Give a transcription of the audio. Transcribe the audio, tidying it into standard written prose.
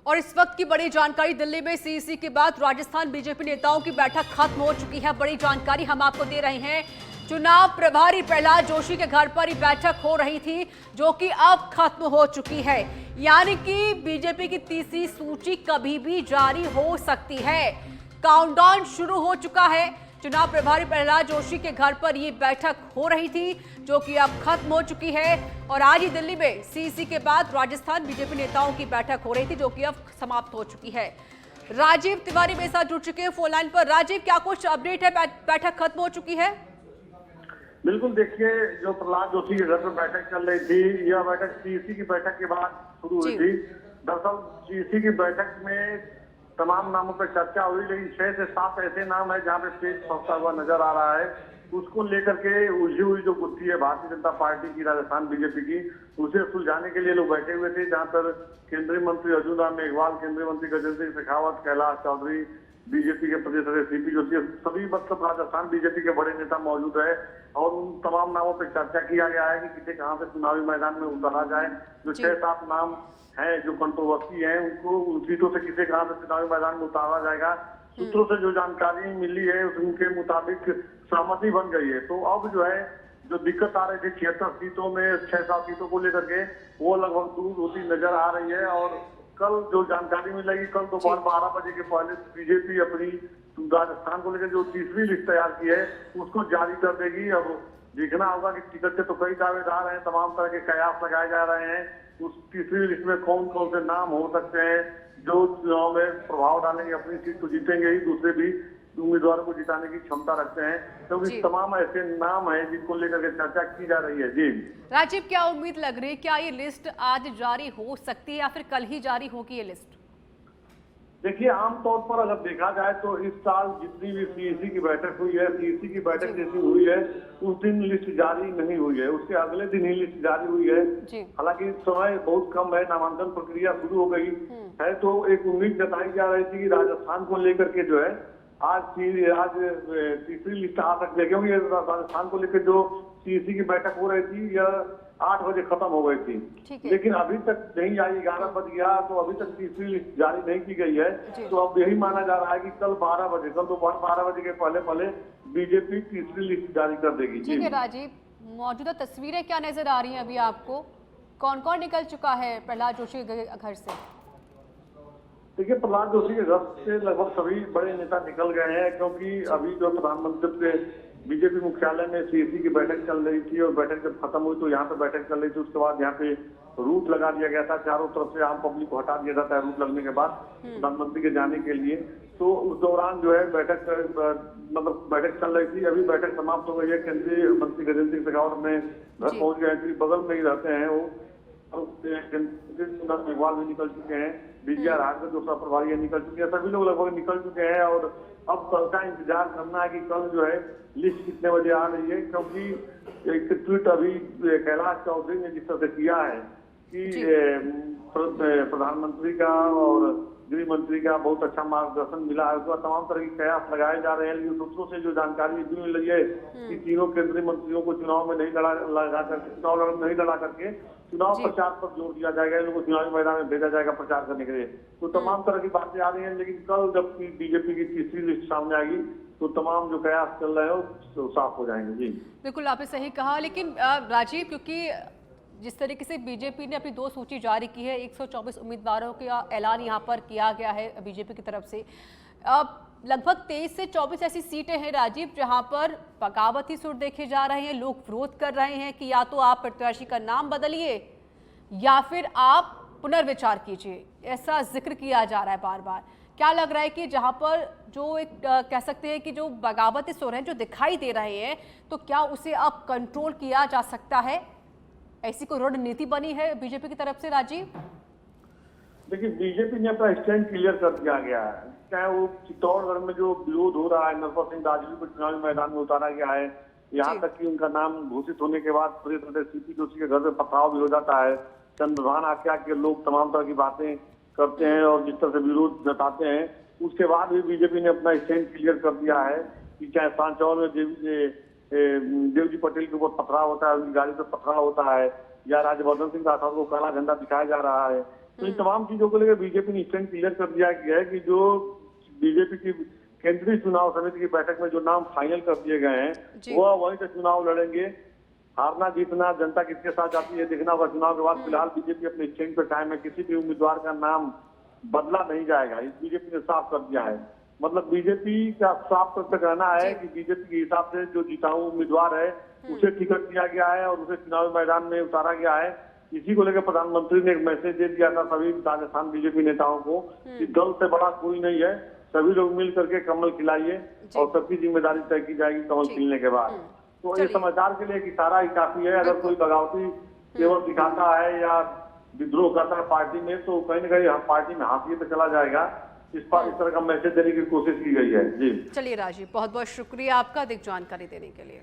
और इस वक्त की बड़ी जानकारी, दिल्ली में सीईसी के बाद राजस्थान बीजेपी नेताओं की बैठक खत्म हो चुकी है। बड़ी जानकारी हम आपको दे रहे हैं। चुनाव प्रभारी प्रहलाद जोशी के घर पर ही बैठक हो रही थी, जो कि अब खत्म हो चुकी है। यानी कि बीजेपी की तीसरी सूची कभी भी जारी हो सकती है। काउंटडाउन शुरू हो चुका है। चुनाव प्रभारी प्रहलाद जोशी के घर पर यह बैठक हो रही थी, जो कि अब खत्म हो चुकी है। और आज ही दिल्ली में सीईसी के बाद राजस्थान बीजेपी नेताओं की बैठक हो रही थी, जो कि अब समाप्त हो चुकी है। राजीव तिवारी मेरे साथ जुड़ चुके हैं फोन लाइन पर। राजीव, क्या कुछ अपडेट है? बैठक खत्म हो चुकी है? बिल्कुल, देखिए, जो प्रहलाद जोशी के घर पर बैठक चल रही थी, यह बैठक सीईसी की बैठक के बाद शुरू हुई थी। दरअसल सीईसी की बैठक में तमाम नामों पर चर्चा हुई, लेकिन 6 से 7 ऐसे नाम है जहां पे तेज फंसता हुआ नजर आ रहा है। उसको लेकर के उलझी हुई जो गुत्थी है भारतीय जनता पार्टी की, राजस्थान बीजेपी की, उसे सुलझाने के लिए लोग बैठे हुए थे। जहां पर केंद्रीय मंत्री अर्जुन राम मेघवाल, केंद्रीय मंत्री गजेंद्र सिंह शेखावत, कैलाश चौधरी, बीजेपी के प्रदेश अध्यक्ष सीपी जोशी, सभी मतलब राजस्थान बीजेपी के बड़े नेता मौजूद है। और उन तमाम नामों पर चर्चा किया गया है कि किसे कहां से चुनावी मैदान में उतारा जाए। जो 6-7 नाम है जो कंट्रोवर्सी है, उनको उन सीटों से किसे कहां से चुनावी मैदान में उतारा जाएगा, सूत्रों से जो जानकारी मिली है उनके मुताबिक सहमति बन गई है। तो अब जो है, जो दिक्कत आ रही थी 76 सीटों में 6-7 सीटों को लेकर के, वो लगभग दूर होती नजर आ रही है। और कल जो जानकारी मिलेगी, कल दोपहर 12 बजे के पहले बीजेपी अपनी राजस्थान को लेकर जो तीसरी लिस्ट तैयार की है उसको जारी कर देगी। अब देखना होगा कि टिकट के तो कई दावेदार हैं, तमाम तरह के कयास लगाए जा रहे हैं। उस तीसरी लिस्ट में कौन कौन से नाम हो सकते हैं जो चुनाव में प्रभाव डालेंगे, अपनी सीट तो जीतेंगे ही, दूसरे भी उम्मीदवारों को जिताने की क्षमता रखते हैं। तो इस तमाम ऐसे नाम हैं जिनको लेकर के चर्चा की जा रही है। जी राजीव, क्या उम्मीद लग रही है, क्या ये लिस्ट आज जारी हो सकती है या फिर कल ही जारी होगी ये लिस्ट? देखिए, आमतौर पर अगर देखा जाए तो इस साल जितनी भी सीईसी की बैठक हुई है, सीईसी की बैठक जैसी हुई है, उस दिन लिस्ट जारी नहीं हुई है, उसके अगले दिन ही लिस्ट जारी हुई है। हालांकि समय बहुत कम है, नामांकन प्रक्रिया शुरू हो गई है। तो एक उम्मीद जताई जा रही थी कि राजस्थान को लेकर के जो है आज तीसरी लिस्ट आ सकती है, क्योंकि राजस्थान को लेकर जो सीईसी की बैठक हो रही थी यह 8 बजे खत्म हो गई थी, लेकिन अभी तक नहीं आई। 11 बज गया तो अभी तक तीसरी लिस्ट जारी नहीं की गई है। तो अब यही माना जा रहा है कि कल दोपहर 12 बजे के पहले बीजेपी तीसरी लिस्ट जारी कर देगी। ठीक है राजीव, मौजूदा तस्वीरें क्या नजर आ रही हैं अभी आपको? कौन कौन निकल चुका है प्रहलाद जोशी के घर से? देखिए, प्रहलाद जोशी के घर से लगभग सभी बड़े नेता निकल गए हैं, क्योंकि अभी जो प्रधानमंत्री के बीजेपी मुख्यालय में सीईसी की बैठक चल रही थी और बैठक जब खत्म हुई तो यहाँ पे बैठक चल रही थी। उसके बाद यहाँ पे रूट लगा दिया गया था, चारों तरफ से आम पब्लिक को हटा दिया जाता है रूट लगने के बाद प्रधानमंत्री के जाने के लिए। तो उस दौरान जो है बैठक चल रही थी। अभी बैठक समाप्त हो गई है। केंद्रीय मंत्री गजेंद्र सिंह शेखावत अपने घर पहुंच गए थे, बगल में ही रहते हैं वो। मेघवाल भी निकल चुके हैं, बीजेआर हाट में जो सह प्रभारी निकल चुके हैं, सभी लोग लगभग निकल चुके हैं। और अब कल का इंतजार करना है कि कल जो है लिस्ट कितने बजे आ रही है, क्योंकि एक ट्वीट अभी कैलाश चौधरी ने जिस तरह से किया है कि प्रधानमंत्री का और गृह मंत्री का बहुत अच्छा मार्गदर्शन मिला है, उसका तमाम तरह के कयास लगाए जा रहे हैं। सूत्रों से जो जानकारी मिल रही है कि तीनों केंद्रीय मंत्रियों को चुनाव नहीं लड़ा करके चुनाव प्रचार पर जोर दिया जाएगा, इन लोगों को चुनावी मैदान में भेजा जाएगा प्रचार करने के लिए। तो तमाम तरह की बातें आ रही हैं, लेकिन कल जब बीजेपी की तीसरी लिस्ट सामने आएगी तो तमाम जो कयास चल रहे हैं वो साफ हो जाएंगे। जी बिल्कुल, आपने सही कहा। लेकिन राजीव, क्योंकि जिस तरीके से बीजेपी ने अपनी 2 सूची जारी की है, 124 उम्मीदवारों का ऐलान यहाँ पर किया गया है बीजेपी की तरफ से। अब लगभग 23 से 24 ऐसी सीटें हैं राजीव, जहाँ पर बगावती सुर देखे जा रहे हैं। लोग विरोध कर रहे हैं कि या तो आप प्रत्याशी का नाम बदलिए या फिर आप पुनर्विचार कीजिए, ऐसा जिक्र किया जा रहा है बार बार। क्या लग रहा है कि जहाँ पर जो एक कह सकते हैं कि जो बगावती सुर हैं जो दिखाई दे रहे हैं, तो क्या उसे अब कंट्रोल किया जा सकता है? ऐसी कोई रणनीति बनी है बीजेपी की तरफ से राजीव? देखिए, बीजेपी ने अपना स्टैंड क्लियर कर दिया गया है। चाहे वो चित्तौड़गढ़ में जो विरोध हो रहा है, नरपत सिंह राजवी को चुनावी मैदान में उतारा गया है, यहाँ तक कि उनका नाम घोषित होने के बाद प्रदेश अध्यक्ष सीपी जोशी के घर में पथराव भी हो जाता है। चंद्रभान आख्या के लोग तमाम तरह की बातें करते हैं और जिस तरह से विरोध जताते हैं, उसके बाद भी बीजेपी ने अपना स्टैंड क्लियर कर दिया है कि चाहे सांचौर में देवजी पटेल के ऊपर पथराव होता है, उनकी गाड़ी पर पथराव होता है, या राज्यवर्धन सिंह राठौर को काला झंडा दिखाया जा रहा है, तो इन तमाम चीजों को लेकर बीजेपी ने स्टैंड क्लियर कर दिया गया है कि जो बीजेपी की केंद्रीय चुनाव समिति की बैठक में जो नाम फाइनल कर दिए गए हैं वह वहीं से चुनाव लड़ेंगे। हारना जीतना जनता किसके साथ जाती है देखना होगा चुनाव के बाद। फिलहाल बीजेपी अपने स्टैंड पर कायम है, किसी भी उम्मीदवार का नाम बदला नहीं जाएगा, इस बीजेपी ने साफ कर दिया है। मतलब बीजेपी का साफ तौर पर कहना है कि बीजेपी के हिसाब से जो जिताऊ उम्मीदवार है उसे टिकट दिया गया है और उसे चुनावी मैदान में उतारा गया है। इसी को लेकर प्रधानमंत्री ने एक मैसेज दे दिया था सभी राजस्थान बीजेपी नेताओं को कि दल से बड़ा कोई नहीं है, सभी लोग मिल करके कमल खिलाइए और सबकी जिम्मेदारी तय की जाएगी कमल खिलने के बाद। तो ये समाचार के लिए एक इशारा ही काफी है। अगर कोई बगावती केवल दिखाता है या विद्रोह करता है पार्टी में तो कहीं ना कहीं पार्टी में हाथ तो चला जाएगा। इस तरह का मैसेज देने की कोशिश की गई है। जी चलिए राजीव, बहुत बहुत शुक्रिया आपका अधिक जानकारी देने के लिए।